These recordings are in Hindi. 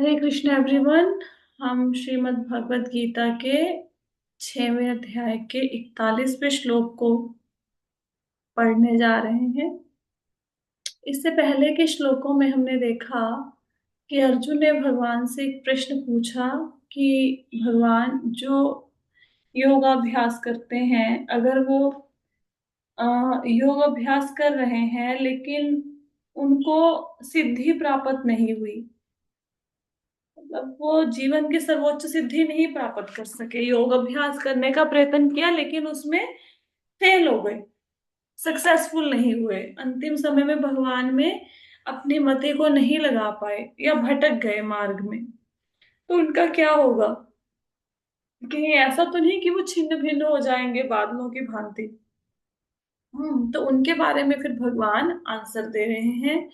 हरे कृष्ण एवरीवन। हम श्रीमद् भगवत गीता के 6वें अध्याय के 41वें श्लोक को पढ़ने जा रहे हैं। इससे पहले के श्लोकों में हमने देखा कि अर्जुन ने भगवान से एक प्रश्न पूछा कि भगवान, जो योगाभ्यास करते हैं, अगर वो योग अभ्यास कर रहे हैं लेकिन उनको सिद्धि प्राप्त नहीं हुई, मतलब वो जीवन की सर्वोच्च सिद्धि नहीं प्राप्त कर सके, योग अभ्यास करने का प्रयत्न किया लेकिन उसमें फेल हो गए, सक्सेसफुल नहीं हुए, अंतिम समय में भगवान में अपनी मति को नहीं लगा पाए या भटक गए मार्ग में, तो उनका क्या होगा? कहीं ऐसा तो नहीं कि वो छिन्न भिन्न हो जाएंगे बादलों की भांति। तो उनके बारे में फिर भगवान आंसर दे रहे हैं।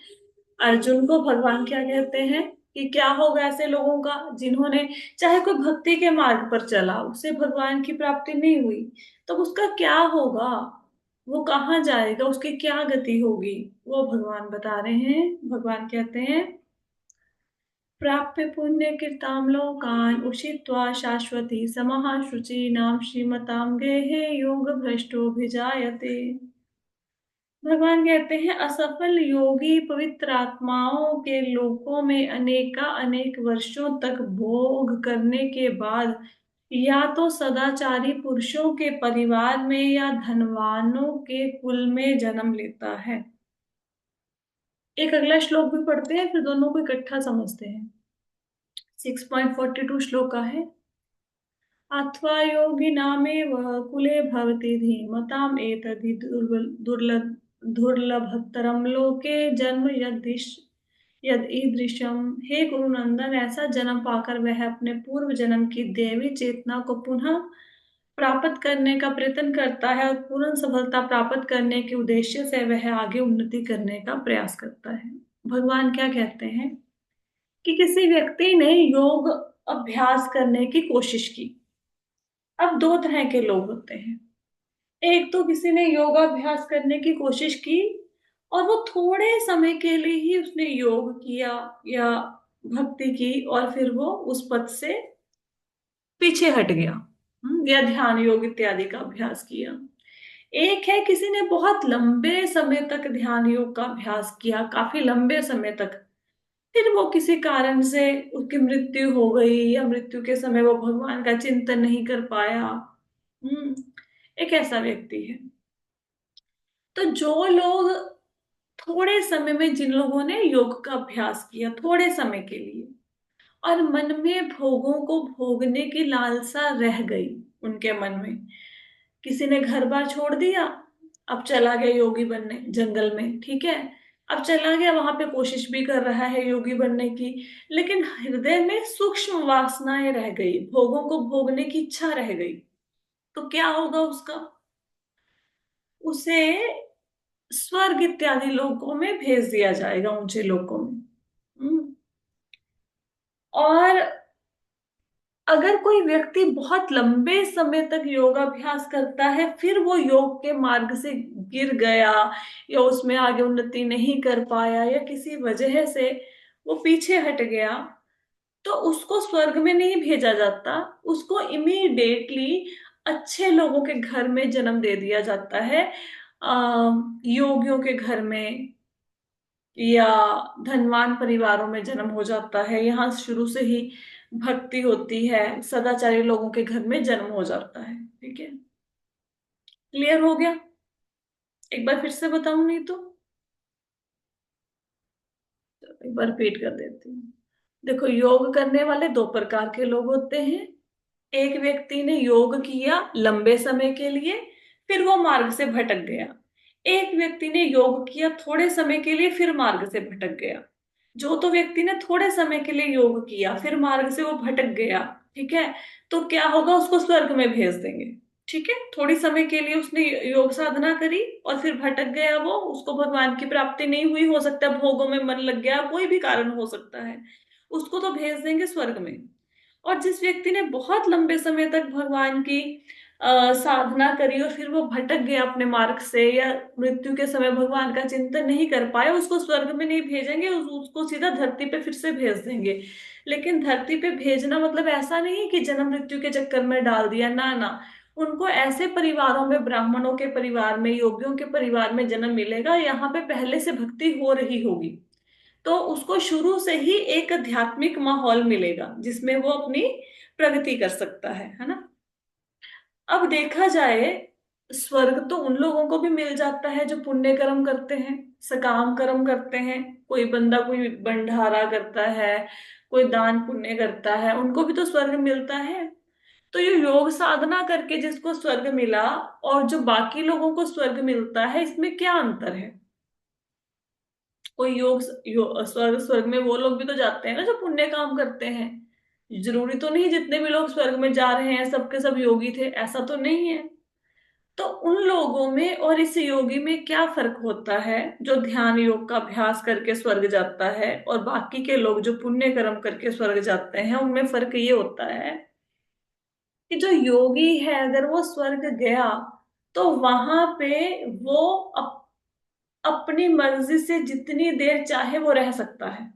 अर्जुन को भगवान क्या कहते हैं कि क्या होगा ऐसे लोगों का जिन्होंने, चाहे कोई भक्ति के मार्ग पर चला, उसे भगवान की प्राप्ति नहीं हुई, तो उसका क्या होगा? वो कहाँ जाएगा? उसकी क्या गति होगी? वो भगवान बता रहे हैं। भगवान कहते हैं, प्राप्य पुण्य कृताम लोकान उषित्वा शाश्वती समः शुचीनाम श्रीमताम गेहे योग भ्रष्टोभिजायते। भगवान कहते हैं, असफल योगी पवित्र आत्माओं के लोकों में अनेका अनेक वर्षों तक भोग करने के बाद या तो सदाचारी पुरुषों के परिवार में या धनवानों के कुल में जन्म लेता है। एक अगला श्लोक भी पढ़ते हैं, फिर दोनों को इकट्ठा समझते हैं। 6.42 श्लोक का है। अथवा योगिनामेव कुले भवति धीमताम् एतद्धि दुर्लभतरम लोके जन्म यद ईदृशम। हे गुरुनंदन, ऐसा जन्म पाकर वह अपने पूर्व जन्म की देवी चेतना को पुनः प्राप्त करने का प्रयत्न करता है और पूर्ण सफलता प्राप्त करने के उद्देश्य से वह आगे उन्नति करने का प्रयास करता है। भगवान क्या कहते हैं कि किसी व्यक्ति ने योग अभ्यास करने की कोशिश की। अब दो तरह के लोग होते हैं। एक तो किसी ने योगाभ्यास करने की कोशिश की और वो थोड़े समय के लिए ही उसने योग किया या भक्ति की और फिर वो उस पद से पीछे हट गया, या ध्यान योग इत्यादि का अभ्यास किया। एक है किसी ने बहुत लंबे समय तक ध्यान योग का अभ्यास किया, काफी लंबे समय तक, फिर वो किसी कारण से उसकी मृत्यु हो गई या मृत्यु के समय वो भगवान का चिंतन नहीं कर पाया। एक ऐसा व्यक्ति है। तो जो लोग थोड़े समय में, जिन लोगों ने योग का अभ्यास किया थोड़े समय के लिए और मन में भोगों को भोगने की लालसा रह गई उनके मन में, किसी ने घर बार छोड़ दिया, अब चला गया योगी बनने जंगल में, ठीक है, अब चला गया वहां पे, कोशिश भी कर रहा है योगी बनने की, लेकिन हृदय में सूक्ष्म वासनाएं रह गई, भोगों को भोगने की इच्छा रह गई, तो क्या होगा उसका? उसे स्वर्ग इत्यादि लोकों में भेज दिया जाएगा, ऊंचे लोकों में। और अगर कोई व्यक्ति बहुत लंबे समय तक योगाभ्यास करता है, फिर वो योग के मार्ग से गिर गया या उसमें आगे उन्नति नहीं कर पाया या किसी वजह से वो पीछे हट गया, तो उसको स्वर्ग में नहीं भेजा जाता, उसको इमीडिएटली अच्छे लोगों के घर में जन्म दे दिया जाता है, योगियों के घर में या धनवान परिवारों में जन्म हो जाता है। यहाँ शुरू से ही भक्ति होती है, सदाचारी लोगों के घर में जन्म हो जाता है। ठीक है, क्लियर हो गया? एक बार फिर से बताऊं नहीं तो एक बार रिपीट कर देती हूँ। देखो, योग करने वाले दो प्रकार के लोग होते हैं। एक व्यक्ति ने योग किया लंबे समय के लिए, फिर वो मार्ग से भटक गया। एक व्यक्ति ने योग किया थोड़े समय के लिए, फिर मार्ग से भटक गया। जो तो व्यक्ति ने थोड़े समय के लिए योग किया, फिर मार्ग से वो भटक गया, ठीक है, तो क्या होगा? उसको स्वर्ग में भेज देंगे। ठीक है, थोड़ी समय के लिए उसने योग साधना करी और फिर भटक गया, वो, उसको भगवान की प्राप्ति नहीं हुई, हो सकता है भोगों में मन लग गया, कोई भी कारण हो सकता है, उसको तो भेज देंगे स्वर्ग में। और जिस व्यक्ति ने बहुत लंबे समय तक भगवान की साधना करी और फिर वो भटक गया अपने मार्ग से, या मृत्यु के समय भगवान का चिंतन नहीं कर पाया, उसको स्वर्ग में नहीं भेजेंगे, उसको सीधा धरती पे फिर से भेज देंगे। लेकिन धरती पे भेजना मतलब ऐसा नहीं है कि जन्म मृत्यु के चक्कर में डाल दिया, ना ना। उनको ऐसे परिवारों में, ब्राह्मणों के परिवार में, योगियों के परिवार में जन्म मिलेगा, यहाँ पे पहले से भक्ति हो रही होगी, तो उसको शुरू से ही एक आध्यात्मिक माहौल मिलेगा जिसमें वो अपनी प्रगति कर सकता है ना। अब देखा जाए, स्वर्ग तो उन लोगों को भी मिल जाता है जो पुण्य कर्म करते हैं, सकाम कर्म करते हैं। कोई बंदा कोई भंडारा करता है, कोई दान पुण्य करता है, उनको भी तो स्वर्ग मिलता है। तो ये योग साधना करके जिसको स्वर्ग मिला और जो बाकी लोगों को स्वर्ग मिलता है, इसमें क्या अंतर है? कोई स्वर्ग स्वर्ग में वो लोग भी तो जाते हैं ना जो पुण्य काम करते हैं। जरूरी तो नहीं जितने भी लोग स्वर्ग में जा रहे हैं सबके सब योगी थे, ऐसा तो नहीं है। तो उन लोगों में और इस योगी में क्या फर्क होता है जो ध्यान योग का अभ्यास करके स्वर्ग जाता है, और बाकी के लोग जो पुण्य कर्म करके स्वर्ग जाते हैं, उनमें फर्क ये होता है कि जो योगी है अगर वो स्वर्ग गया तो वहां पे वो अपनी मर्जी से जितनी देर चाहे वो रह सकता है।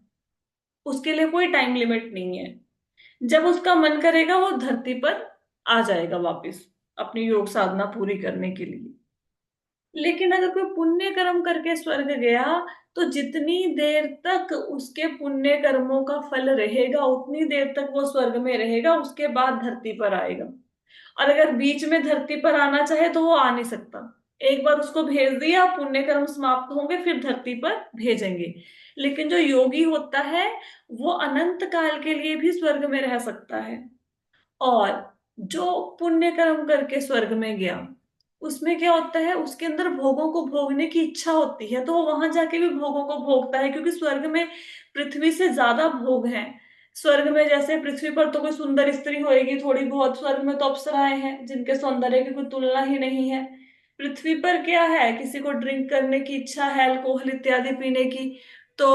उसके लिए कोई टाइम लिमिट नहीं है। जब उसका मन करेगा वो धरती पर आ जाएगा वापस अपनी योग साधना पूरी करने के लिए। लेकिन अगर कोई पुण्य कर्म करके स्वर्ग गया तो जितनी देर तक उसके पुण्य कर्मों का फल रहेगा उतनी देर तक वो स्वर्ग में रहेगा, उसके बाद धरती पर आएगा। और अगर बीच में धरती पर आना चाहे तो वो आ नहीं सकता। एक बार उसको भेज दिया, पुण्य कर्म समाप्त होंगे, फिर धरती पर भेजेंगे। लेकिन जो योगी होता है वो अनंत काल के लिए भी स्वर्ग में रह सकता है। और जो पुण्य कर्म करके स्वर्ग में गया उसमें क्या होता है, उसके अंदर भोगों को भोगने की इच्छा होती है, तो वो वहां जाके भी भोगों को भोगता है, क्योंकि स्वर्ग में पृथ्वी से ज्यादा भोग हैं। स्वर्ग में जैसे पृथ्वी पर तो कोई सुंदर स्त्री होएगी थोड़ी बहुत, स्वर्ग में तो अप्सराएं हैं जिनके सौंदर्य की कोई तुलना ही नहीं है। पृथ्वी पर क्या है, किसी को ड्रिंक करने की इच्छा है, अल्कोहल इत्यादि पीने की, तो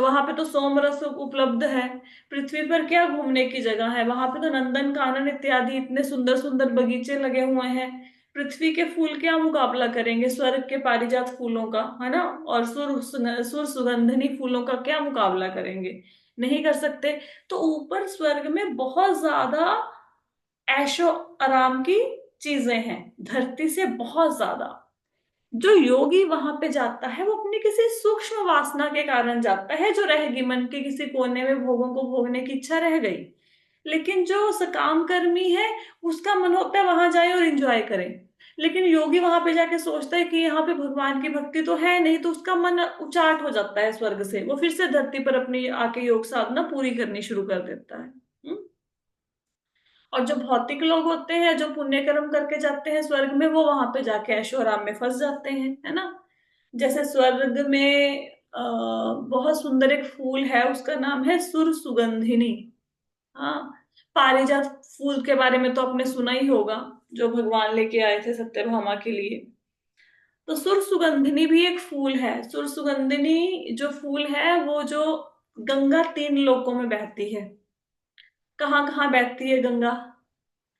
वहां पे तो सोमरस उपलब्ध है। पृथ्वी पर क्या घूमने की जगह है, वहां पे तो नंदन कानन इत्यादि इतने सुंदर सुंदर बगीचे लगे हुए हैं। पृथ्वी के फूल क्या मुकाबला करेंगे स्वर्ग के पारिजात फूलों का, है ना? और सुर सुगंधिनी फूलों का क्या मुकाबला करेंगे? नहीं कर सकते। तो ऊपर स्वर्ग में बहुत ज्यादा ऐशो आराम की चीजें हैं, धरती से बहुत ज्यादा। जो योगी वहां पे जाता है वो अपनी किसी सूक्ष्म वासना के कारण जाता है, जो रहेगी मन के किसी कोने में भोगों को भोगने की इच्छा रह गई। लेकिन जो सकाम कर्मी है उसका मन होता है वहां जाए और एंजॉय करे। लेकिन योगी वहां पे जाके सोचता है कि यहाँ पे भगवान की भक्ति तो है नहीं, तो उसका मन उचाट हो जाता है स्वर्ग से, वो फिर से धरती पर अपनी आके योग साधना पूरी करनी शुरू कर देता है। और जो भौतिक लोग होते हैं जो पुण्य कर्म करके जाते हैं स्वर्ग में, वो वहां पे जाके ऐशो आराम में फंस जाते हैं, है ना? जैसे स्वर्ग में बहुत सुंदर एक फूल है, उसका नाम है सुर सुगंधिनी। हाँ, पारिजात फूल के बारे में तो आपने सुना ही होगा, जो भगवान लेके आए थे सत्यभामा के लिए। तो सुर सुगंधिनी भी एक फूल है। सुर सुगंधिनी जो फूल है वो जो गंगा तीन लोकों में बहती है। कहाँ कहाँ बहती है गंगा?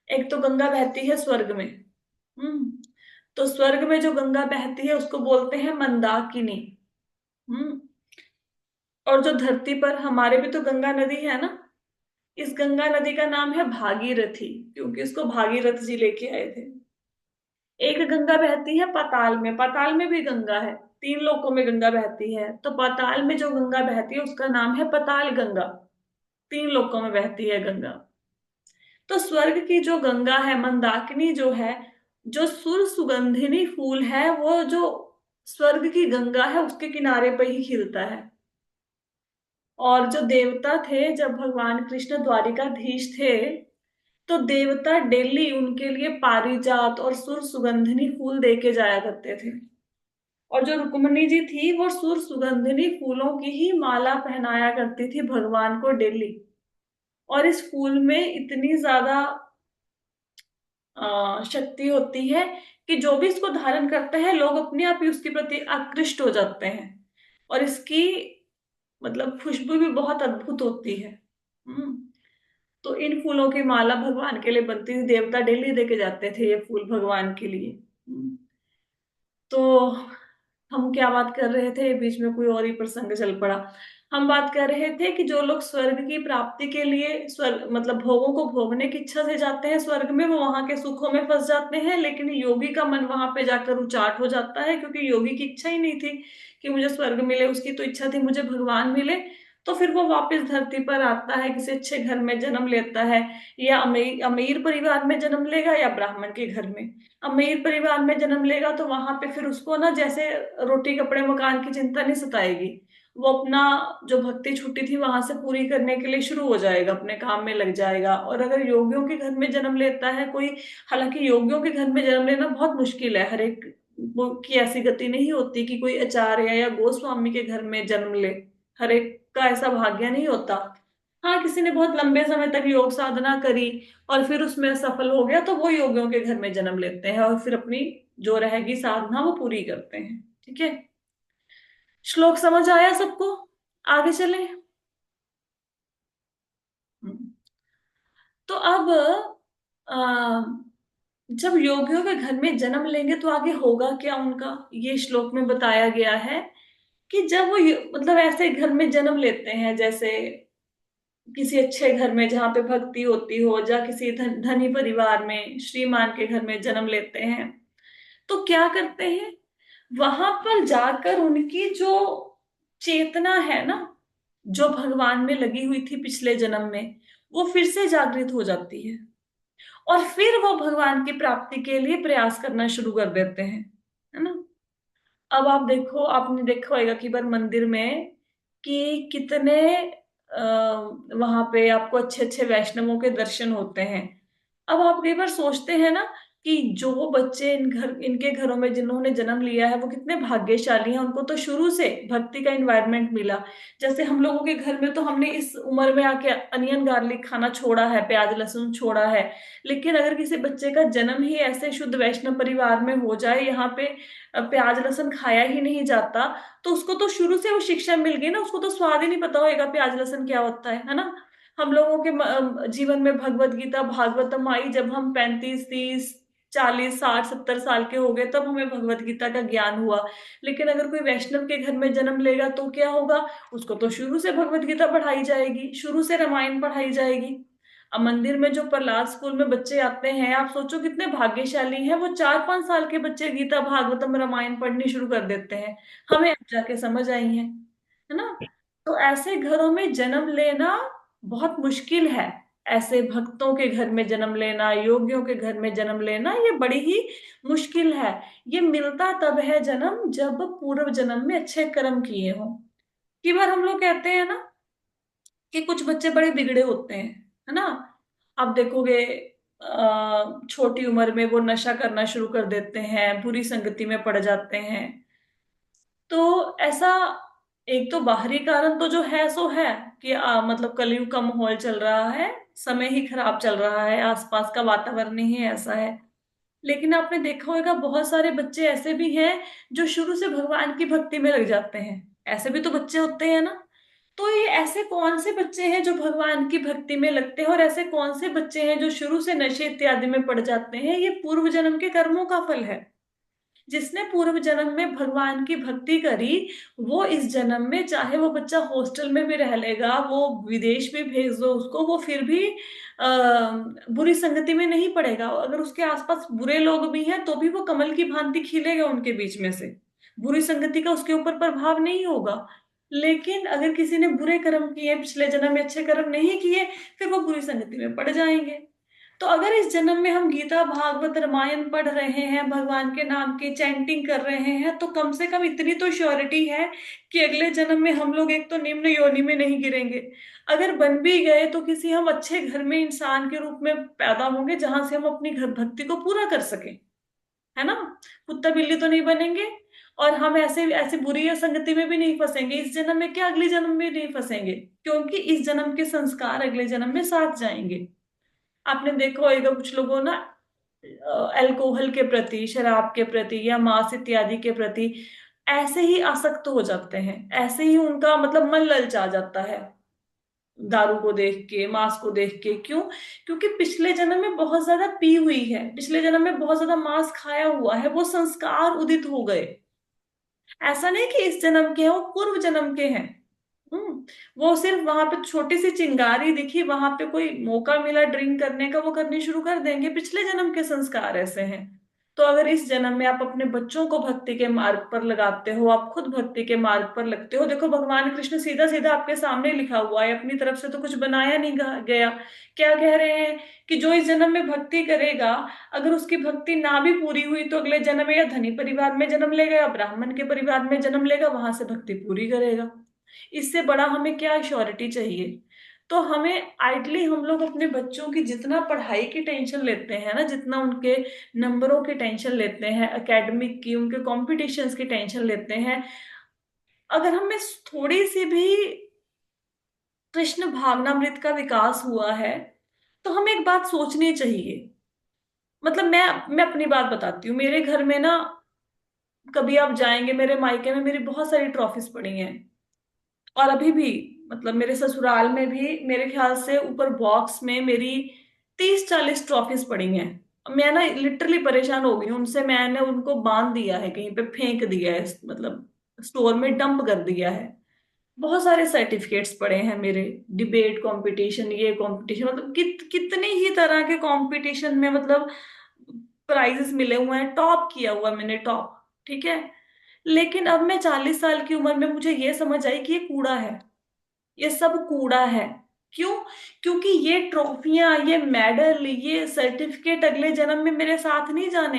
एक तो गंगा बहती है स्वर्ग में। हम्म। तो स्वर्ग में जो गंगा बहती है उसको बोलते हैं मंदाकिनी। हम्म। और जो धरती पर हमारे भी तो गंगा नदी है ना, इस गंगा नदी का नाम है भागीरथी, क्योंकि इसको भागीरथ जी लेके आए थे। एक गंगा बहती है पाताल में, पाताल में भी गंगा है, तीन लोकों में गंगा बहती है। तो पाताल में जो गंगा बहती है उसका नाम है पाताल गंगा। तीन लोकों में बहती है गंगा। तो स्वर्ग की जो गंगा है मंदाकिनी जो है, जो सुर सुगंधिनी फूल है, वो जो स्वर्ग की गंगा है उसके किनारे पर ही खिलता है। और जो देवता थे जब भगवान कृष्ण द्वारिकाधीश थे, तो देवता डेली उनके लिए पारिजात और सुर सुगंधिनी फूल दे के जाया करते थे। और जो रुक्मणी जी थी वो सुर सुगंधिनी फूलों की ही माला पहनाया करती थी भगवान को डेली। और इस फूल में इतनी ज्यादा शक्ति होती है कि जो भी इसको धारण करता है लोग अपने आप ही उसके प्रति आकृष्ट हो जाते हैं। और इसकी मतलब खुशबू भी बहुत अद्भुत होती है। हम्म। तो इन फूलों की माला भगवान के लिए बनती थी, देवता डेली देके जाते थे ये फूल भगवान के लिए। तो हम क्या बात कर रहे थे, बीच में कोई और ही प्रसंग चल पड़ा। हम बात कर रहे थे कि जो लोग स्वर्ग की प्राप्ति के लिए स्वर्ग मतलब भोगों को भोगने की इच्छा से जाते हैं स्वर्ग में, वो वहां के सुखों में फंस जाते हैं, लेकिन योगी का मन वहां पे जाकर उचाट हो जाता है, क्योंकि योगी की इच्छा ही नहीं थी कि मुझे स्वर्ग मिले, उसकी तो इच्छा थी मुझे भगवान मिले। तो फिर वो वापस धरती पर आता है, किसी अच्छे घर में जन्म लेता है, या अमीर अमीर परिवार में जन्म लेगा या ब्राह्मण के घर में। अमीर परिवार में जन्म लेगा तो वहां पे फिर उसको ना जैसे रोटी कपड़े मकान की चिंता नहीं सताएगी, वो अपना जो भक्ति छुट्टी थी वहां से पूरी करने के लिए शुरू हो जाएगा, अपने काम में लग जाएगा। और अगर योगियों के घर में जन्म लेता है कोई, हालांकि योगियों के घर में जन्म लेना बहुत मुश्किल है, हर एक वो की ऐसी गति नहीं होती कि कोई आचार्य या गोस्वामी के घर में जन्म ले, हर एक का ऐसा भाग्य नहीं होता। हाँ, किसी ने बहुत लंबे समय तक योग साधना करी और फिर उसमें सफल हो गया तो वो योगियों के घर में जन्म लेते हैं और फिर अपनी जो रहेगी साधना वो पूरी करते हैं। ठीक है, श्लोक समझ आया सबको? आगे चलें। हम्म। तो अब आ, जब योगियों के घर में जन्म लेंगे तो आगे होगा क्या उनका, ये श्लोक में बताया गया है कि जब वो मतलब ऐसे घर में जन्म लेते हैं, जैसे किसी अच्छे घर में जहाँ पे भक्ति होती हो, या किसी धनी परिवार में श्रीमान के घर में जन्म लेते हैं, तो क्या करते हैं, वहां पर जाकर उनकी जो चेतना है ना, जो भगवान में लगी हुई थी पिछले जन्म में, वो फिर से जागृत हो जाती है, और फिर वो भगवान की प्राप्ति के लिए प्रयास करना शुरू कर देते हैं, है ना। अब आप देखो, आपने देखा होगा कि बार मंदिर में कि कितने वहां पे आपको अच्छे अच्छे वैष्णवों के दर्शन होते हैं। अब आप कई बार सोचते हैं ना कि जो बच्चे इनके घरों में जिन्होंने जन्म लिया है वो कितने भाग्यशाली हैं, उनको तो शुरू से भक्ति का एनवायरनमेंट मिला। जैसे हम लोगों के घर में तो हमने इस उम्र में आके अनियन गार्लिक खाना छोड़ा है, प्याज लहसुन छोड़ा है, लेकिन अगर किसी बच्चे का जन्म ही ऐसे शुद्ध वैष्णव परिवार में हो जाए, यहाँ पे प्याज लहसुन खाया ही नहीं जाता, तो उसको तो शुरू से वो शिक्षा मिल गई ना, उसको तो स्वाद ही नहीं पता होगा प्याज लहसुन क्या होता है ना। हम लोगों के जीवन में भगवत गीता भागवतम आई जब हम 35 30 40 60 70 साल के हो गए, तब हमें भगवत गीता का ज्ञान हुआ। लेकिन अगर कोई वैष्णव के घर में जन्म लेगा तो क्या होगा, उसको तो शुरू से भगवत गीता पढ़ाई जाएगी, शुरू से रामायण पढ़ाई जाएगी। अब मंदिर में जो प्रहलाद स्कूल में बच्चे आते हैं, आप सोचो कितने भाग्यशाली हैं, वो 4 5 साल के बच्चे गीता भागवतम रामायण पढ़नी शुरू कर देते हैं, हमें अब जाके समझ आई है ना। तो ऐसे घरों में जन्म लेना बहुत मुश्किल है, ऐसे भक्तों के घर में जन्म लेना, योगियों के घर में जन्म लेना, ये बड़ी ही मुश्किल है। ये मिलता तब है जन्म जब पूर्व जन्म में अच्छे कर्म किए हों। कई बार हम लोग कहते हैं ना कि कुछ बच्चे बड़े बिगड़े होते हैं, है ना। आप देखोगे छोटी उम्र में वो नशा करना शुरू कर देते हैं, बुरी संगति में पड़ जाते हैं। तो ऐसा एक तो बाहरी कारण तो जो है सो है कि मतलब कलयुग का माहौल चल रहा है, समय ही खराब चल रहा है, आसपास का वातावरण ही ऐसा है। लेकिन आपने देखा होगा बहुत सारे बच्चे ऐसे भी हैं जो शुरू से भगवान की भक्ति में लग जाते हैं, ऐसे भी तो बच्चे होते हैं ना। तो ये ऐसे कौन से बच्चे हैं जो भगवान की भक्ति में लगते हैं और ऐसे कौन से बच्चे हैं जो शुरू से नशे इत्यादि में पड़ जाते हैं, ये पूर्व जन्म के कर्मों का फल है। जिसने पूर्व जन्म में भगवान की भक्ति करी, वो इस जन्म में चाहे वो बच्चा हॉस्टल में भी रह लेगा, वो विदेश में भेज दो उसको, वो फिर भी बुरी संगति में नहीं पड़ेगा। अगर उसके आसपास बुरे लोग भी हैं तो भी वो कमल की भांति खिलेगा उनके बीच में से, बुरी संगति का उसके ऊपर प्रभाव नहीं होगा। लेकिन अगर किसी ने बुरे कर्म किए, पिछले जन्म में अच्छे कर्म नहीं किए, फिर वो बुरी संगति में पड़ जाएंगे। तो अगर इस जन्म में हम गीता भागवत रामायण पढ़ रहे हैं, भगवान के नाम की चैंटिंग कर रहे हैं, तो कम से कम इतनी तो श्योरिटी है कि अगले जन्म में हम लोग एक तो निम्न योनि में नहीं गिरेंगे। अगर बन भी गए तो किसी हम अच्छे घर में इंसान के रूप में पैदा होंगे, जहां से हम अपनी घर भक्ति को पूरा कर सके, है ना। कुत्ता बिल्ली तो नहीं बनेंगे, और हम ऐसे ऐसे बुरी संगति में भी नहीं फंसेंगे, इस जन्म में क्या अगले जन्म में नहीं फंसेंगे, क्योंकि इस जन्म के संस्कार अगले जन्म में साथ जाएंगे। आपने देखा होगा कुछ लोगों ना अल्कोहल के प्रति, शराब के प्रति या मांस इत्यादि के प्रति ऐसे ही आसक्त हो जाते हैं, ऐसे ही उनका मतलब मन ललचा जाता है। दारू को देख के, मांस को देख के। क्यों? क्योंकि पिछले जन्म में बहुत ज्यादा पी हुई है, पिछले जन्म में बहुत ज्यादा मांस खाया हुआ है, वो संस्कार उदित हो गए। ऐसा नहीं कि इस जन्म के हैं, वो पूर्व जन्म के हैं। हम्म। वो सिर्फ वहां पे छोटी सी चिंगारी दिखी, वहां पे कोई मौका मिला ड्रिंक करने का, वो करनी शुरू कर देंगे। पिछले जन्म के संस्कार ऐसे हैं। तो अगर इस जन्म में आप अपने बच्चों को भक्ति के मार्ग पर लगाते हो, आप खुद भक्ति के मार्ग पर लगते हो, देखो भगवान कृष्ण सीधा सीधा आपके सामने लिखा हुआ है, अपनी तरफ से तो कुछ बनाया नहीं गया। क्या कह रहे हैं? कि जो इस जन्म में भक्ति करेगा, अगर उसकी भक्ति ना भी पूरी हुई तो अगले जन्म में या धनी परिवार में जन्म लेगा या ब्राह्मण के परिवार में जन्म लेगा, वहां से भक्ति पूरी करेगा। इससे बड़ा हमें क्या श्योरिटी चाहिए? तो हमें आइडली हम लोग अपने बच्चों की जितना पढ़ाई की टेंशन लेते हैं ना, जितना उनके नंबरों की टेंशन लेते हैं, एकेडमिक की, उनके कॉम्पिटिशन्स की टेंशन लेते हैं, अगर हमें थोड़ी सी भी कृष्ण भावनामृत का विकास हुआ है, तो हमें एक बात सोचनी चाहिए। मतलब मैं अपनी बात बताती हूँ। मेरे घर में ना, कभी आप जाएंगे मेरे मायके में, मेरी बहुत सारी ट्रॉफीज पड़ी हैं। और अभी भी, मतलब मेरे ससुराल में भी मेरे ख्याल से ऊपर बॉक्स में मेरी 30-40 ट्रॉफीज पड़ी हैं। मैं ना लिटरली परेशान हो गई हूँ उनसे, मैंने उनको बांध दिया है, कहीं पे फेंक दिया है, मतलब स्टोर में डंप कर दिया है। बहुत सारे सर्टिफिकेट्स पड़े हैं मेरे, डिबेट कंपटीशन, ये कंपटीशन, मतलब कितने ही तरह के कंपटीशन में, मतलब प्राइजेस मिले हुए हैं, टॉप किया हुआ है मैंने, टॉप। ठीक है। लेकिन अब मैं 40 साल की उम्र में मुझे ये समझ आई कि ये कूड़ा है, ये सब कूड़ा है। क्यों? क्योंकि ये ट्रॉफियां, ये मेडल, ये सर्टिफिकेट अगले जन्म में मेरे साथ नहीं जाने।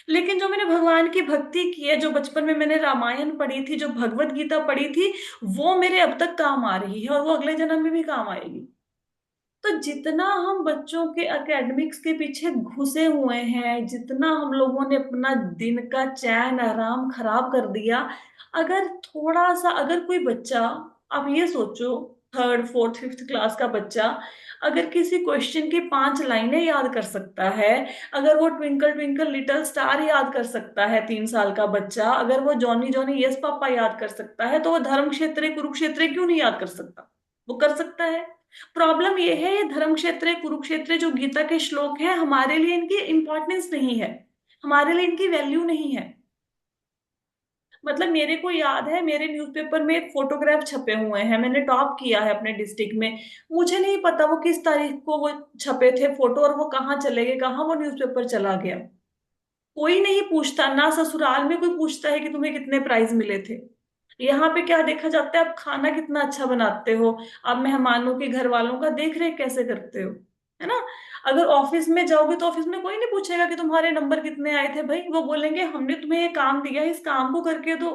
लेकिन जो मैंने भगवान की भक्ति की है, जो बचपन में मैंने रामायण पढ़ी थी, जो भगवत गीता पढ़ी थी, वो मेरे अब तक काम आ रही है और वो अगले जन्म में भी काम आएगी। तो जितना हम बच्चों के एकेडमिक्स के पीछे घुसे हुए हैं, जितना हम लोगों ने अपना दिन का चैन आराम खराब कर दिया, अगर थोड़ा सा, अगर कोई बच्चा, आप ये सोचो, थर्ड फोर्थ फिफ्थ क्लास का बच्चा अगर किसी क्वेश्चन की 5 लाइनें याद कर सकता है, अगर वो ट्विंकल ट्विंकल लिटिल स्टार याद कर सकता है, 3 साल का बच्चा, अगर वो जॉनी जॉनी यस पापा याद कर सकता है, तो वो धर्म क्षेत्र कुरुक्षेत्र क्यों नहीं याद कर सकता? वो कर सकता है। प्रॉब्लम ये है, ये धर्म क्षेत्र कुरुक्षेत्र जो गीता के श्लोक हैं, हमारे लिए इनकी इंपॉर्टेंस नहीं है, हमारे लिए इनकी वैल्यू नहीं है। मतलब मेरे को याद है, मेरे न्यूज़पेपर में एक फोटोग्राफ छपे हुए हैं, मैंने टॉप किया है अपने डिस्ट्रिक्ट में। मुझे नहीं पता वो किस तारीख को वो छपे थे फोटो, और वो कहाँ चले गए, कहाँ वो न्यूज़पेपर चला गया। कोई नहीं पूछता, ना ससुराल में कोई पूछता है कि तुम्हें कितने प्राइज मिले थे। यहाँ पे क्या देखा जाता है, आप खाना कितना अच्छा बनाते हो, आप मेहमानों के घर वालों का देख रेख कैसे करते हो, है ना? अगर ऑफिस में जाओगे तो ऑफिस में कोई नहीं पूछेगा कि तुम्हारे नंबर कितने आए थे, भाई वो बोलेंगे हमने तुम्हें ये काम दिया है, इस काम को करके दो,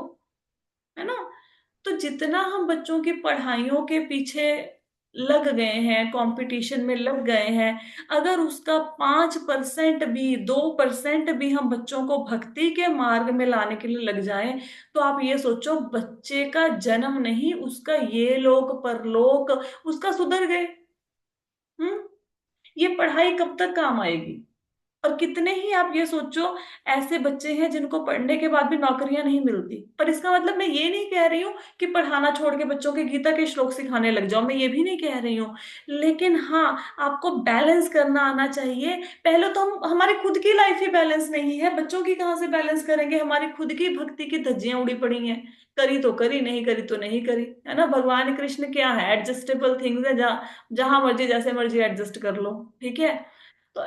है ना? तो जितना हम बच्चों की पढ़ाइयों के पीछे लग गए हैं, कंपटीशन में लग गए हैं, अगर उसका 5% भी, 2% भी हम बच्चों को भक्ति के मार्ग में लाने के लिए लग जाएं, तो आप ये सोचो, बच्चे का जन्म नहीं, उसका ये लोक परलोक, उसका सुधर गए। हम्म। ये पढ़ाई कब तक काम आएगी? और कितने ही आप ये सोचो, ऐसे बच्चे हैं जिनको पढ़ने के बाद भी नौकरियां नहीं मिलती। पर इसका मतलब मैं ये नहीं कह रही हूँ कि पढ़ाना छोड़ के बच्चों के गीता के श्लोक सिखाने लग जाओ, मैं ये भी नहीं कह रही हूँ। लेकिन हाँ, आपको बैलेंस करना आना चाहिए। पहले तो हमारी खुद की लाइफ ही बैलेंस नहीं है, बच्चों की कहाँ से बैलेंस करेंगे? हमारी खुद की भक्ति की धज्जियां उड़ी पड़ी हैं, करी तो करी, नहीं करी तो नहीं करी, है ना? भगवान कृष्ण क्या है, एडजस्टेबल थिंग्स है, जहाँ जहां मर्जी जैसे मर्जी एडजस्ट कर लो। ठीक है। तो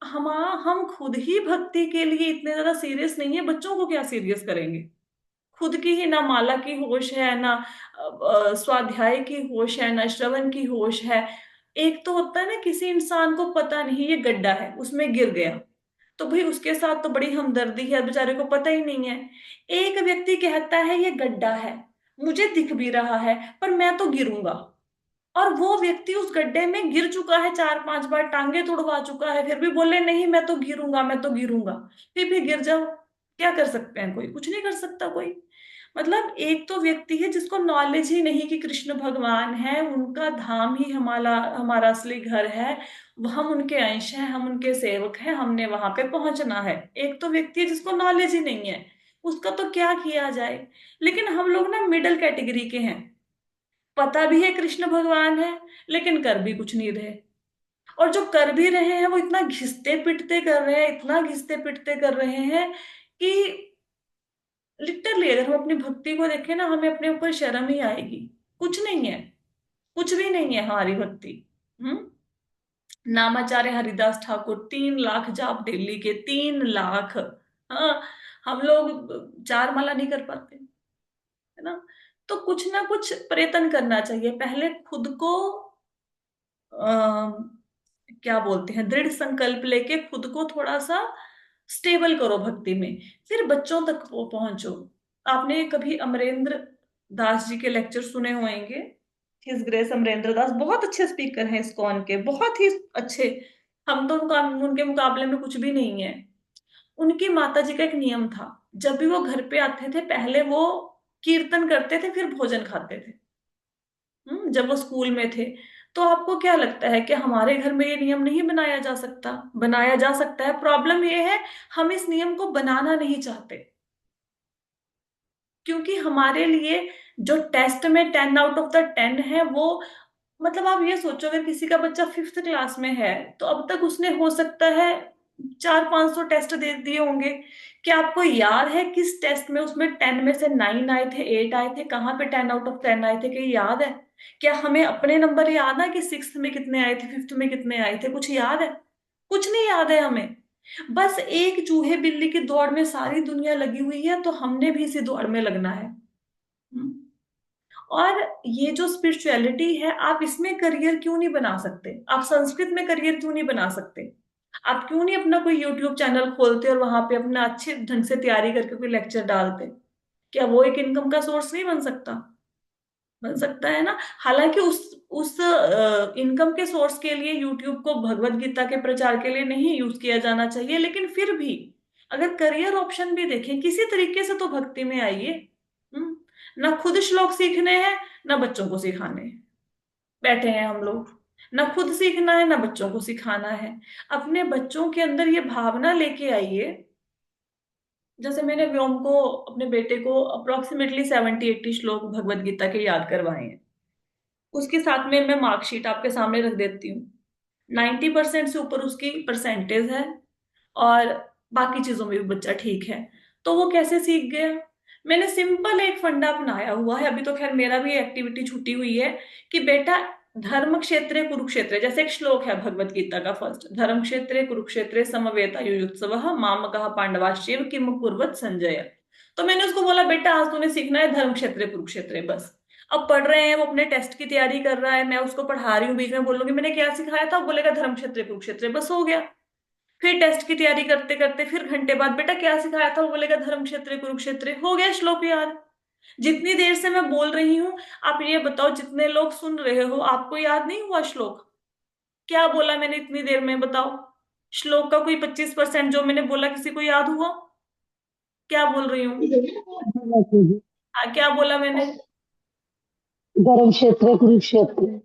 हम हम खुद ही भक्ति के लिए इतने ज्यादा सीरियस नहीं है, बच्चों को क्या सीरियस करेंगे? खुद की ही ना माला की होश है, ना स्वाध्याय की होश है, ना श्रवण की होश है। एक तो होता है ना, किसी इंसान को पता नहीं ये गड्ढा है, उसमें गिर गया, तो भाई उसके साथ तो बड़ी हमदर्दी है, बेचारे को पता ही नहीं है। एक व्यक्ति कहता है ये गड्ढा है, मुझे दिख भी रहा है, पर मैं तो गिरूंगा, और वो व्यक्ति उस गड्ढे में गिर चुका है, 4-5 बार टांगे तुड़वा चुका है, फिर भी बोले नहीं मैं तो गिरूंगा, मैं तो गिरूंगा। फिर भी गिर जाओ, क्या कर सकते हैं? कोई कुछ नहीं कर सकता कोई। मतलब एक तो व्यक्ति है जिसको नॉलेज ही नहीं कि कृष्ण भगवान है, उनका धाम ही हमारा हमारा असली घर है, हम उनके अंश हैं, हम उनके सेवक हैं, हमने वहां पे पहुंचना है। एक तो व्यक्ति है जिसको नॉलेज ही नहीं है, उसका तो क्या किया जाए। लेकिन हम लोग ना मिडिल कैटेगरी के हैं। पता भी है कृष्ण भगवान है, लेकिन कर भी कुछ नहीं रहे। और जो कर भी रहे हैं वो इतना घिसते पिटते कर रहे हैं, इतना घिसते पिटते कर रहे हैं कि लिटरली अगर हम अपनी भक्ति को देखें ना, हमें अपने ऊपर शर्म ही आएगी। कुछ नहीं है, कुछ भी नहीं है हमारी भक्ति। हम्म। नामाचार्य हरिदास ठाकुर 3 लाख जाप डेली के, 3 लाख। हाँ, हम लोग 4 माला नहीं कर पाते, है ना। तो कुछ ना कुछ प्रयत्न करना चाहिए, पहले खुद को क्या बोलते हैं, दृढ़ संकल्प लेके खुद को थोड़ा सा स्टेबल करो भक्ति में, फिर बच्चों तक वो पहुंचो। आपने कभी अमरेंद्र दास जी के लेक्चर सुने होंगे। हिज ग्रेस अमरेंद्र दास बहुत अच्छे स्पीकर हैं इस्कॉन के, बहुत ही अच्छे। हम तो उनके मुकाबले में कुछ भी नहीं है। उनकी माता जी का एक नियम था, जब भी वो घर पे आते थे पहले वो कीर्तन करते थे, फिर भोजन खाते थे। जब वो स्कूल में थे। तो आपको क्या लगता है कि हमारे घर में ये नियम नहीं बनाया जा सकता? बनाया जा सकता है। प्रॉब्लम ये है, हम इस नियम को बनाना नहीं चाहते, क्योंकि हमारे लिए जो टेस्ट में 10 आउट ऑफ द 10 है वो, मतलब आप ये सोचो अगर किसी का बच्चा 5th क्लास में है, तो अब तक उसने हो सकता है 400-500 टेस्ट दे दिए होंगे। क्या आपको याद है किस टेस्ट में उसमें 10 में से 9 आए थे, 8 आए थे, कहाँ पे 10 आउट ऑफ 10 आए थे? क्या याद है? क्या हमें अपने नंबर याद है कि 6th में कितने आए थे, 5th में कितने आए थे? कुछ याद है? कुछ नहीं याद है हमें। बस एक चूहे बिल्ली की दौड़ में सारी दुनिया लगी हुई है, तो हमने भी इसी दौड़ में लगना है। हम्म। और ये जो स्पिरिचुअलिटी है, आप इसमें करियर क्यों नहीं बना सकते? आप संस्कृत में करियर क्यों नहीं बना सकते? आप क्यों नहीं अपना कोई यूट्यूब चैनल खोलते और वहां पे अपना अच्छे ढंग से तैयारी करके कोई लेक्चर डालते? क्या वो एक इनकम का सोर्स नहीं बन सकता? बन सकता है ना। हालांकि उस इनकम के सोर्स के लिए यूट्यूब को भगवत गीता के प्रचार के लिए नहीं यूज किया जाना चाहिए, लेकिन फिर भी अगर करियर ऑप्शन भी देखें किसी तरीके से, तो भक्ति में आइए। हम्म। ना खुद श्लोक सीखने हैं, ना बच्चों को सिखाने हैं। बैठे हैं हम लोग, ना खुद सीखना है ना बच्चों को सिखाना है। अपने बच्चों के अंदर ये भावना लेके आइए। जैसे मैंने व्योम को, अपने बेटे को अप्रोक्सीमेटली 70-80 श्लोक भगवत गीता के याद करवाए हैं। उसके साथ में मैं मार्कशीट आपके सामने रख देती हूँ। 90% से ऊपर उसकी परसेंटेज है, और बाकी चीजों में भी बच्चा ठीक है। तो वो कैसे सीख गया? मैंने सिंपल एक फंडा अपनाया हुआ है, अभी तो खैर मेरा भी एक्टिविटी छुट्टी हुई है, कि बेटा धर्म क्षेत्रे कुरुक्षेत्र, जैसे एक श्लोक है भगवत गीता का फर्स्ट, धर्म क्षेत्रे कुरुक्षेत्रे समवेता युयुत्सव मामकः पांडवाश्चैव किम कुर्वत संजय। तो मैंने उसको बोला बेटा आज तूने सीखना है धर्म क्षेत्रे कुरुक्षेत्रे बस। अब पढ़ रहे हैं, वो अपने टेस्ट की तैयारी कर रहा है, मैं उसको पढ़ा रही हूँ, बीच में बोलूंगी मैंने क्या सिखाया था, वो बोलेगा धर्म क्षेत्रे कुरुक्षेत्र, बस हो गया। फिर टेस्ट की तैयारी करते करते फिर घंटे बाद बेटा क्या सिखाया था, वो बोलेगा धर्म क्षेत्र कुरुक्षेत्र, हो गया श्लोक याद। जितनी देर से मैं बोल रही हूँ, आप ये बताओ जितने लोग सुन रहे हो आपको याद नहीं हुआ श्लोक? क्या बोला मैंने इतनी देर में, बताओ। श्लोक का कोई 25% जो मैंने बोला किसी को याद हुआ? क्या बोल रही हूँ? हाँ, क्या बोला मैंने? धर्म क्षेत्र कुरुक्षेत्र।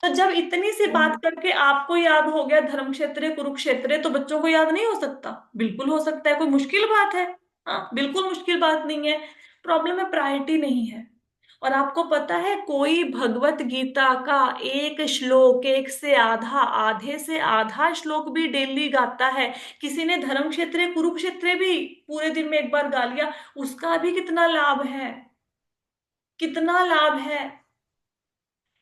तो जब इतनी सी बात करके आपको याद हो गया धर्म क्षेत्र कुरुक्षेत्र, तो बच्चों को याद नहीं हो सकता? बिल्कुल हो सकता है, कोई मुश्किल बात है? हाँ, बिल्कुल मुश्किल बात नहीं है। प्रॉब्लम है प्रायोरिटी नहीं है। और आपको पता है कोई भगवत गीता का एक श्लोक, एक से आधा, आधे से आधा श्लोक भी डेली गाता है, किसी ने धर्म क्षेत्र कुरुक्षेत्र भी पूरे दिन में एक बार गा लिया, उसका भी कितना लाभ है? कितना लाभ है?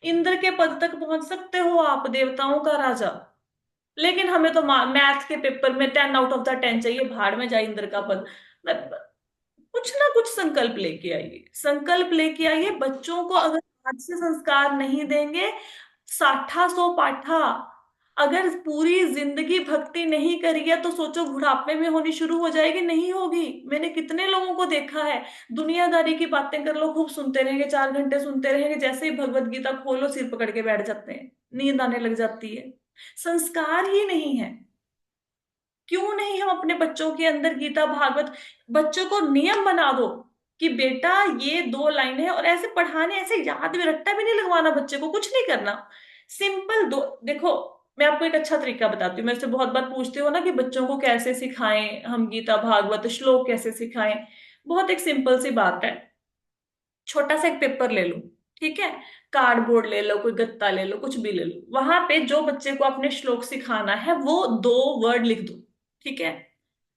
इंद्र के पद तक पहुंच सकते हो आप, देवताओं का राजा। लेकिन हमें तो मैथ के पेपर में 10 आउट ऑफ द 10 चाहिए, भाड़ में जाए इंद्र का पद। कुछ ना कुछ संकल्प लेके आइए, संकल्प लेके आइए। बच्चों को अगर आज से संस्कार नहीं देंगे, साठा सौ पाठा, अगर पूरी जिंदगी भक्ति नहीं करी है तो सोचो बुढ़ापे में होनी शुरू हो जाएगी? नहीं होगी। मैंने कितने लोगों को देखा है, दुनियादारी की बातें कर लो, खूब सुनते रहेंगे, 4 घंटे सुनते रहेंगे, जैसे ही भगवत गीता खोलो सिर पकड़ के बैठ जाते हैं, नींद आने लग जाती है। संस्कार ही नहीं है। क्यों नहीं हम अपने बच्चों के अंदर गीता भागवत, बच्चों को नियम बना दो कि बेटा ये 2 लाइन है, और ऐसे पढ़ाने, ऐसे याद में रट्टा भी नहीं लगवाना बच्चे को, कुछ नहीं करना। सिंपल दो, देखो मैं आपको एक अच्छा तरीका बताती हूँ। मेरे से बहुत बार पूछते हो ना कि बच्चों को कैसे सिखाएं हम गीता भागवत श्लोक कैसे सिखाएं। बहुत एक सिंपल सी बात है, छोटा सा एक पेपर ले लो, ठीक है, कार्डबोर्ड ले लो, कोई गत्ता ले लो, कुछ भी ले लो, वहां पे जो बच्चे को आपने श्लोक सिखाना है वो 2 वर्ड लिख दो। ठीक है,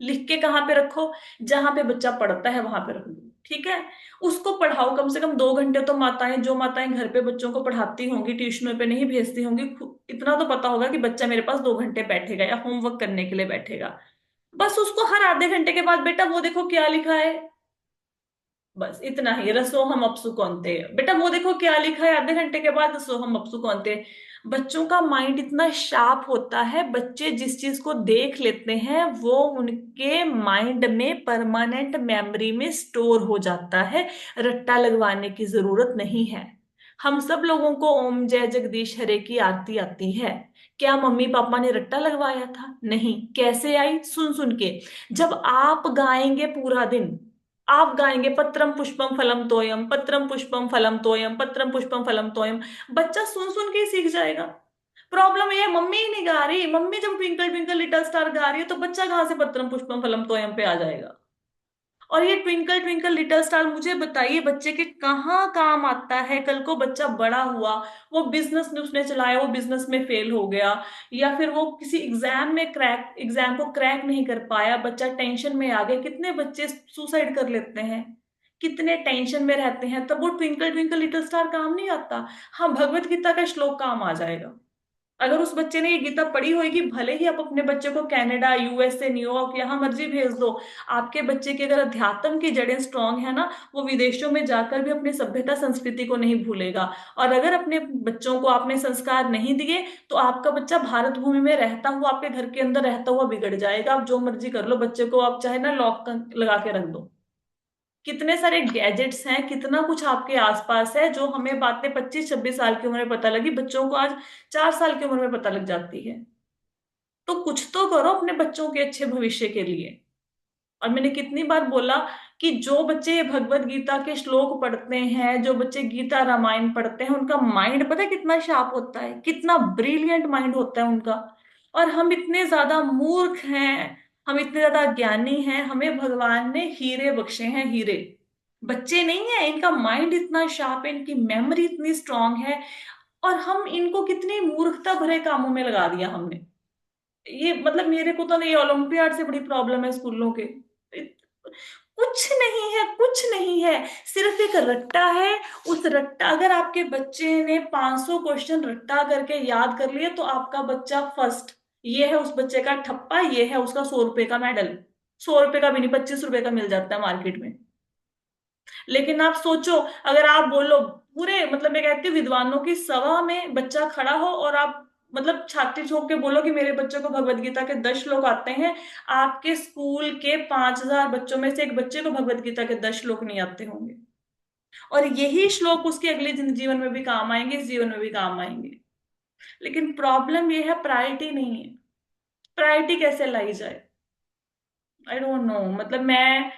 लिख के कहाँ पे रखो, जहां पे बच्चा पढ़ता है वहां पे रख दो। ठीक है, उसको पढ़ाओ कम से कम 2 घंटे। तो माताएं, जो माताएं घर पे बच्चों को पढ़ाती होंगी, ट्यूशनों पे नहीं भेजती होंगी, इतना तो पता होगा कि बच्चा मेरे पास 2 घंटे बैठेगा या होमवर्क करने के लिए बैठेगा। बस उसको हर आधे घंटे के बाद, बेटा वो देखो क्या लिखा है, बस इतना ही, रसोहम अपसु कौनते, बेटा वो देखो क्या लिखा है, आधे घंटे के बाद रसोहम अपसु कौनते। बच्चों का माइंड इतना शार्प होता है, बच्चे जिस चीज को देख लेते हैं वो उनके माइंड में परमानेंट मेमोरी में स्टोर हो जाता है। रट्टा लगवाने की जरूरत नहीं है। हम सब लोगों को ओम जय जगदीश हरे की आरती आती है। क्या मम्मी पापा ने रट्टा लगवाया था? नहीं। कैसे आई? सुन सुन के। जब आप गाएंगे पूरा दिन, आप गाएंगे पत्रम पुष्पम फलम तोयम, पत्रम पुष्पम फलम तोयम, पत्रम पुष्पम फलम तोयम, बच्चा सुन सुन के ही सीख जाएगा। प्रॉब्लम ये है, मम्मी ही नहीं गा रही। मम्मी जब ट्विंकल ट्विंकल लिटिल स्टार गा रही है तो बच्चा कहाँ से पत्रम पुष्पम फलम तोयम पे आ जाएगा? और ये ट्विंकल ट्विंकल लिटिल स्टार, मुझे बताइए बच्चे के कहाँ काम आता है? कल को बच्चा बड़ा हुआ, वो बिजनेस ने उसने चलाया, वो बिजनेस में फेल हो गया, या फिर वो किसी एग्जाम को क्रैक नहीं कर पाया, बच्चा टेंशन में आ गया। कितने बच्चे सुसाइड कर लेते हैं, कितने टेंशन में रहते हैं, तब वो ट्विंकल ट्विंकल लिटिल स्टार काम नहीं आता। हाँ, भगवत गीता का श्लोक काम आ जाएगा। अगर उस बच्चे ने ये गीता पढ़ी होगी, भले ही आप अपने बच्चे को कनाडा, यूएसए, न्यूयॉर्क, यहां मर्जी भेज दो, आपके बच्चे की अगर अध्यात्म की जड़ें स्ट्रांग है ना, वो विदेशों में जाकर भी अपनी सभ्यता संस्कृति को नहीं भूलेगा। और अगर अपने बच्चों को आपने संस्कार नहीं दिए, तो आपका बच्चा भारत भूमि में रहता हुआ, आपके घर के अंदर रहता हुआ बिगड़ जाएगा। आप जो मर्जी कर लो, बच्चे को आप चाहे ना लॉक लगा के रख दो। कितने सारे गैजेट्स हैं, कितना कुछ आपके आसपास है, जो हमें बातें 25-26 साल की उम्र में पता लगी, बच्चों को आज 4 साल की उम्र में पता लग जाती है। तो कुछ तो करो अपने बच्चों के अच्छे भविष्य के लिए। और मैंने कितनी बार बोला कि जो बच्चे भगवत गीता के श्लोक पढ़ते हैं, जो बच्चे गीता रामायण पढ़ते हैं, उनका माइंड पता है कितना शार्प होता है, कितना ब्रिलियंट माइंड होता है उनका। और हम इतने ज्यादा मूर्ख हैं, हम इतने ज्यादा ज्ञानी हैं, हमें भगवान ने हीरे बख्शे हैं, हीरे। बच्चे नहीं है, इनका माइंड इतना शार्प है, इनकी मेमोरी इतनी स्ट्रांग है। और हम इनको कितनी मूर्खता भरे कामों में लगा दिया हमने। ये मतलब मेरे को तो नहीं, ओलंपियाड से बड़ी प्रॉब्लम है स्कूलों के। कुछ नहीं है, कुछ नहीं है, सिर्फ एक रट्टा है। उस रट्टा, अगर आपके बच्चे ने 500 क्वेश्चन रट्टा करके याद कर लिए तो आपका बच्चा फर्स्ट। ये है उस बच्चे का ठप्पा, ये है उसका 100 रुपए का मेडल। 100 रुपए का भी नहीं, 25 रुपए का मिल जाता है मार्केट में। लेकिन आप सोचो, अगर आप बोलो पूरे, मतलब मैं कहती हूँ विद्वानों की सभा में बच्चा खड़ा हो और आप मतलब छाती ठोक के बोलो कि मेरे बच्चे को भगवत गीता के 10 श्लोक आते हैं, आपके स्कूल के 5,000 बच्चों में से एक बच्चे को भगवत गीता के 10 श्लोक नहीं आते होंगे। और यही श्लोक उसके अगले जीवन में भी काम आएंगे, इस जीवन में भी काम आएंगे। लेकिन प्रॉब्लम ये है, प्रायोरिटी नहीं है। प्रायोरिटी कैसे लाई जाए? I don't know. मतलब मैं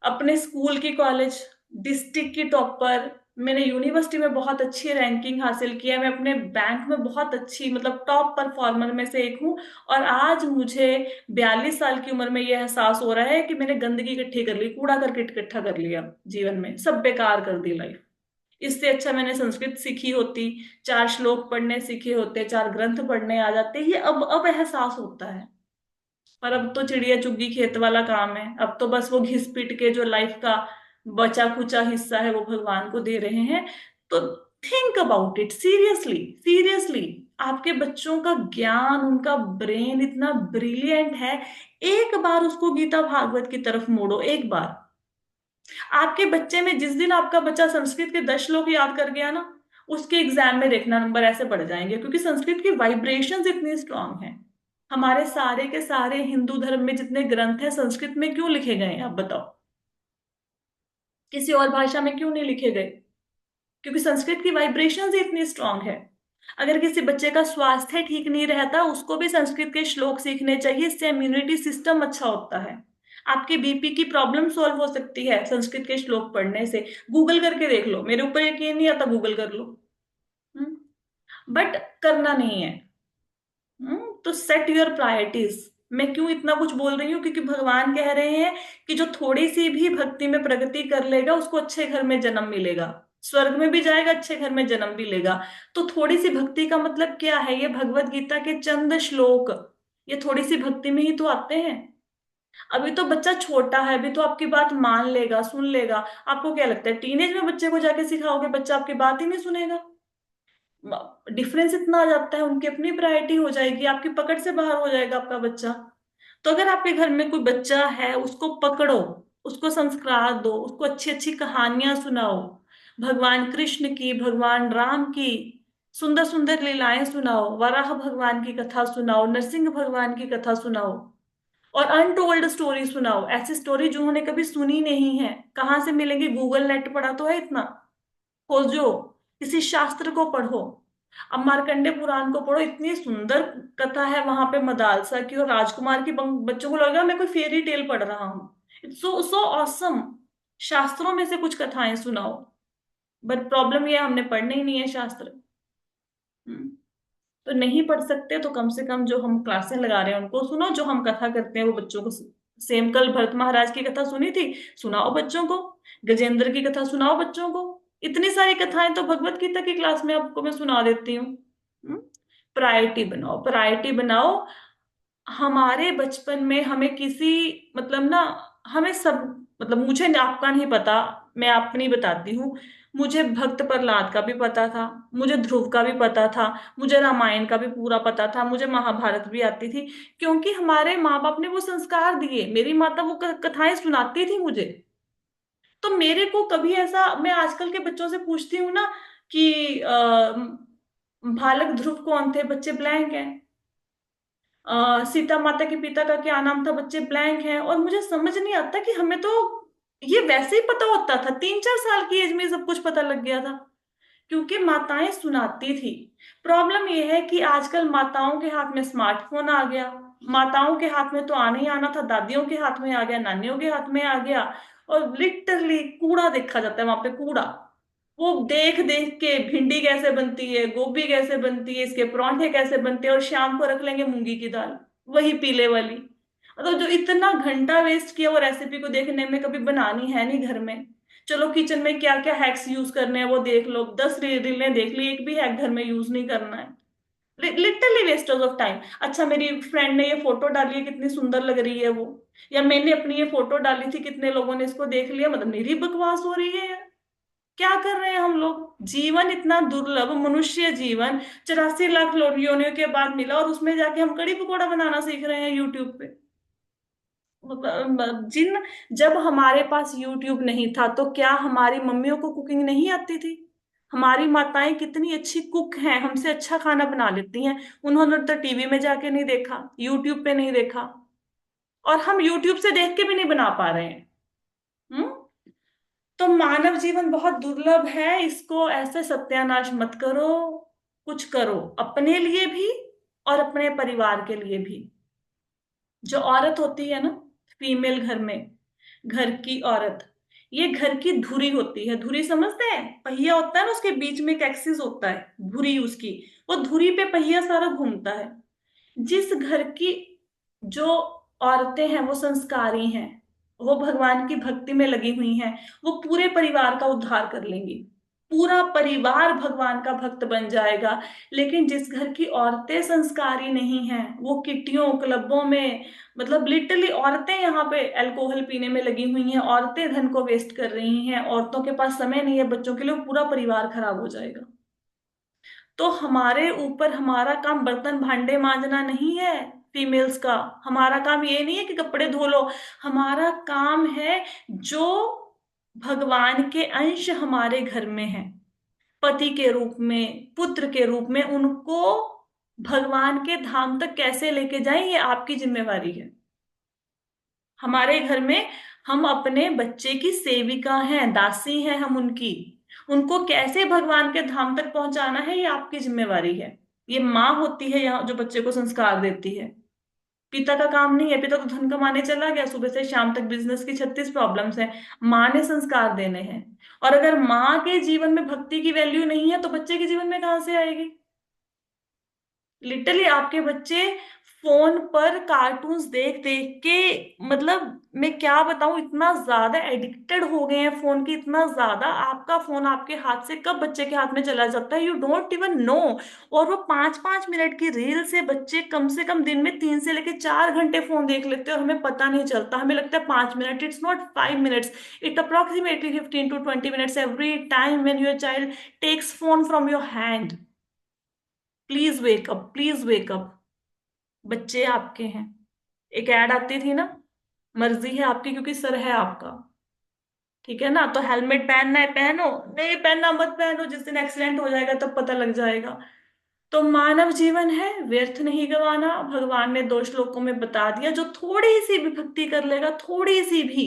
अपने स्कूल की, कॉलेज, डिस्ट्रिक्ट की टॉपर, मैंने यूनिवर्सिटी में बहुत अच्छी रैंकिंग हासिल की है, मैं अपने बैंक में बहुत अच्छी, मतलब टॉप परफॉर्मर में से एक हूँ। और आज मुझे 42 साल की उम्र में यह एहसास हो रहा है कि मैंने गंदगी इकट्ठी कर ली, कूड़ा करके इकट्ठा कर लिया, जीवन में सब बेकार कर दी लाइफ। इससे अच्छा मैंने संस्कृत सीखी होती, 4 श्लोक पढ़ने सीखे होते, 4 ग्रंथ पढ़ने आ जाते। ये अब एहसास होता है। पर अब तो चिड़िया चुग्गी खेत वाला काम है, अब तो बस वो घिस पिट के जो लाइफ का बचा खुचा हिस्सा है वो भगवान को दे रहे हैं। तो think about it, seriously seriously. आपके बच्चों का ज्ञान, उनका ब्रेन इतना ब्रिलियंट है, एक बार उसको गीता भागवत की तरफ मोड़ो, एक बार। आपके बच्चे में, जिस दिन आपका बच्चा संस्कृत के 10 श्लोक याद कर गया ना, उसके एग्जाम में देखना नंबर ऐसे बढ़ जाएंगे, क्योंकि संस्कृत की वाइब्रेशंस इतनी स्ट्रांग हैं। हमारे सारे के सारे हिंदू धर्म में जितने ग्रंथ हैं, संस्कृत में क्यों लिखे गए हैं आप बताओ? किसी और भाषा में क्यों नहीं लिखे गए? क्योंकि संस्कृत की वाइब्रेशंस ही इतनी स्ट्रांग है। अगर किसी बच्चे का स्वास्थ्य ठीक नहीं रहता, उसको भी संस्कृत के श्लोक सीखने चाहिए, इससे इम्यूनिटी सिस्टम अच्छा होता है। आपके बीपी की प्रॉब्लम सॉल्व हो सकती है संस्कृत के श्लोक पढ़ने से। गूगल करके देख लो, मेरे ऊपर यकीन नहीं आता, गूगल कर लो। बट करना नहीं है। तो सेट योर प्रायोरिटीज। मैं क्यों इतना कुछ बोल रही हूँ? क्योंकि भगवान कह रहे हैं कि जो थोड़ी सी भी भक्ति में प्रगति कर लेगा उसको अच्छे घर में जन्म मिलेगा। स्वर्ग में भी जाएगा, अच्छे घर में जन्म भी लेगा। तो थोड़ी सी भक्ति का मतलब क्या है? ये भगवत गीता के चंद श्लोक, ये थोड़ी सी भक्ति में ही तो आते हैं। अभी तो बच्चा छोटा है, अभी तो आपकी बात मान लेगा, सुन लेगा। आपको क्या लगता है टीनेज में बच्चे को जाके सिखाओगे, बच्चा आपकी बात ही नहीं सुनेगा? डिफरेंस इतना आ जाता है, उनकी अपनी प्रायोरिटी हो जाएगी, आपकी पकड़ से बाहर हो जाएगा आपका बच्चा। तो अगर आपके घर में कोई बच्चा है, उसको पकड़ो, उसको संस्कार दो, उसको अच्छी अच्छी कहानियां सुनाओ, भगवान कृष्ण की, भगवान राम की सुंदर सुंदर लीलाएं सुनाओ, वराह भगवान की कथा सुनाओ, नरसिंह भगवान की कथा सुनाओ, और अनटोल्ड स्टोरी सुनाओ। ऐसी स्टोरी जो उन्होंने कभी सुनी नहीं है, कहाँ से मिलेंगे? गूगल नेट पढ़ा तो है इतना? खोजो, किसी शास्त्र को पढ़ो। अब मार्कंडे पुराण को पढ़ो, इतनी सुंदर कथा है वहां पे मदालसा की और राजकुमार की। बच्चों को लगेगा मैं कोई फेरी टेल पढ़ रहा हूँ। It's so so awesome. शास्त्रों में से कुछ कथाएं सुनाओ। बट प्रॉब्लम ये है, हमने पढ़ने ही नहीं है शास्त्र। हम्म। तो नहीं पढ़ सकते तो कम से कम जो हम क्लासें लगा रहे हैं उनको सुनो, जो हम कथा करते हैं वो बच्चों को सेम। कल भरत महाराज की कथा सुनी थी, सुनाओ बच्चों को। गजेंद्र की कथा सुनाओ बच्चों को। इतनी सारी कथाएं तो भगवत गीता की क्लास में आपको मैं सुना देती हूँ। प्रायोरिटी बनाओ, प्रायोरिटी बनाओ। हमारे बचपन में हमें किसी, मतलब ना, हमें सब, मतलब मुझे आपका नहीं पता, मैं अपनी बताती हूँ। मुझे भक्त प्रहलाद का भी पता था, मुझे ध्रुव का भी पता था, मुझे रामायण का भी पूरा पता था, मुझे महाभारत भी आती थी। क्योंकि हमारे माँ बाप ने वो संस्कार दिए, मेरी माता वो कथाएं सुनाती थी मुझे। तो मेरे को कभी ऐसा, मैं आजकल के बच्चों से पूछती हूँ ना कि भालक ध्रुव कौन थे, बच्चे ब्लैंक हैं। सीता माता के पिता का क्या नाम था, बच्चे ब्लैंक हैं। और मुझे समझ नहीं आता कि हमें तो ये वैसे ही पता होता था, 3-4 साल की एज में सब कुछ पता लग गया था, क्योंकि माताएं सुनाती थी। प्रॉब्लम यह है कि आजकल माताओं के हाथ में स्मार्टफोन आ गया। माताओं के हाथ में तो आने ही आना था, दादियों के हाथ में आ गया, नानियों के हाथ में आ गया। और लिटरली कूड़ा देखा जाता है वहां पे, कूड़ा। वो देख देख के भिंडी कैसे बनती है, गोभी कैसे बनती है, इसके परांठे कैसे बनते हैं, और शाम को रख लेंगे मूंगी की दाल, वही पीले वाली। मतलब जो इतना घंटा वेस्ट किया वो रेसिपी को देखने में, कभी बनानी है नहीं घर में। चलो किचन में क्या क्या हैक्स यूज करने हैं वो देख लो, 10 रीलें देख ली, एक भी हैक घर में यूज नहीं करना है। Literally wastage of time. अच्छा, मेरी फ्रेंड ने ये फोटो डाली है, कितनी सुंदर लग रही है वो, या मैंने अपनी ये फोटो डाली थी, कितने लोगों ने इसको देख लिया, मतलब मेरी बकवास हो रही है यार। क्या कर रहे हैं हम लोग? जीवन इतना दुर्लभ, मनुष्य जीवन 84 लाख योनियों के बाद मिला, और उसमें जाके हम कड़ी पकौड़ा बनाना सीख रहे हैं यूट्यूब पे। जिन जब हमारे पास यूट्यूब नहीं था तो क्या हमारी मम्मियों को कुकिंग नहीं आती थी? हमारी माताएं कितनी अच्छी कुक हैं, हमसे अच्छा खाना बना लेती हैं। उन्होंने तो टीवी में जाके नहीं देखा, यूट्यूब पे नहीं देखा, और हम यूट्यूब से देख के भी नहीं बना पा रहे हैं। हम्म। तो मानव जीवन बहुत दुर्लभ है, इसको ऐसे सत्यानाश मत करो। कुछ करो अपने लिए भी और अपने परिवार के लिए भी। जो औरत होती है ना, फीमेल घर में, घर की औरत, ये घर की धुरी होती है। धुरी समझते हैं? पहिया होता है ना, उसके बीच में एक एक्सिस होता है, धुरी उसकी। वो धुरी पे पहिया सारा घूमता है। जिस घर की जो औरतें हैं वो संस्कारी हैं, वो भगवान की भक्ति में लगी हुई हैं, वो पूरे परिवार का उद्धार कर लेंगी। पूरा परिवार भगवान का भक्त बन जाएगा। लेकिन जिस घर की औरतें संस्कारी नहीं हैं, वो किटियों क्लबों में, मतलब लिटरली औरतें यहाँ पे अल्कोहल पीने में लगी हुई हैं, औरतें धन को वेस्ट कर रही हैं, औरतों के पास समय नहीं है बच्चों के लिए, पूरा परिवार खराब हो जाएगा। तो हमारे ऊपर, हमारा काम बर्तन भांडे मांजना नहीं है फीमेल्स का। हमारा काम ये नहीं है कि कपड़े धो लो। हमारा काम है जो भगवान के अंश हमारे घर में है, पति के रूप में, पुत्र के रूप में, उनको भगवान के धाम तक कैसे लेके जाएं, ये आपकी जिम्मेवारी है। हमारे घर में हम अपने बच्चे की सेविका हैं, दासी हैं हम उनकी। उनको कैसे भगवान के धाम तक पहुंचाना है, ये आपकी जिम्मेवारी है। ये माँ होती है यहाँ जो बच्चे को संस्कार देती है। पिता का काम नहीं है, पिता तो धन कमाने चला गया, सुबह से शाम तक बिजनेस की 36 प्रॉब्लम्स हैं। माँ ने संस्कार देने हैं। और अगर माँ के जीवन में भक्ति की वैल्यू नहीं है तो बच्चे के जीवन में कहाँ से आएगी? लिटरली आपके बच्चे फोन पर कार्टून्स देख देख के, मतलब मैं क्या बताऊं, इतना ज्यादा एडिक्टेड हो गए हैं फोन की, इतना ज्यादा। आपका फोन आपके हाथ से कब बच्चे के हाथ में चला जाता है, यू डोंट इवन नो। और वो 5-5 मिनट की रील से बच्चे कम से कम दिन में 3 से लेकर 4 घंटे फोन देख लेते हैं, और हमें पता नहीं चलता। हमें लगता है 5 minute, it's not 5 minutes, it approximately 15 to 20 minutes every time when your child takes phone from your hand. Please wake up, please wake up. बच्चे आपके हैं। एक ऐड आती थी ना, मर्जी है आपकी क्योंकि सर है आपका। ठीक है ना, तो हेलमेट पहनना है पहनो, नहीं पहनना मत पहनो, जिस दिन एक्सीडेंट हो जाएगा तब पता लग जाएगा। तो मानव जीवन है, व्यर्थ नहीं गवाना। भगवान ने 2 श्लोकों में बता दिया, जो थोड़ी सी भी भक्ति कर लेगा, थोड़ी सी भी,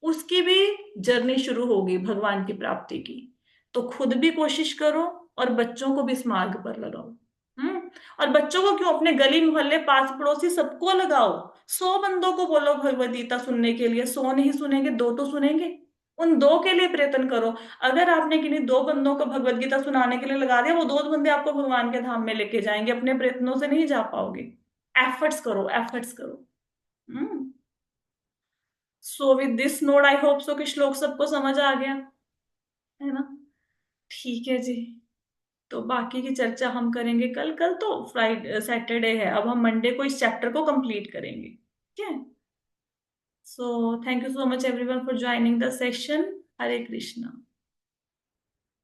उसकी भी जर्नी शुरू होगी भगवान की प्राप्ति की। तो खुद भी कोशिश करो, और बच्चों को भी इस मार्ग पर लगाओ। हम्म। और बच्चों को क्यों, अपने गली मोहल्ले पास पड़ोसी सबको लगाओ। 100 बंदों को बोलो भगवत गीता सुनने के लिए, 100 नहीं सुनेंगे, 2 तो सुनेंगे। उन 2 के लिए प्रयत्न करो। अगर आपने किन्हीं 2 बंदों को भगवत गीता सुनाने के लिए लगा दिया, वो 2 बंदे आपको भगवान के धाम में लेके जाएंगे, अपने प्रयत्नों से नहीं जा पाओगे। एफर्ट्स करो, एफर्ट्स करो। Hmm. So with this note, I hope so कि श्लोक सबको समझ आ गया, है ना। ठीक है जी। तो बाकी की चर्चा हम करेंगे कल। कल तो फ्राइडे सैटरडे है, अब हम मंडे को इस चैप्टर को कंप्लीट करेंगे, ठीक है। So thank you so much everyone for joining the session. Hare Krishna.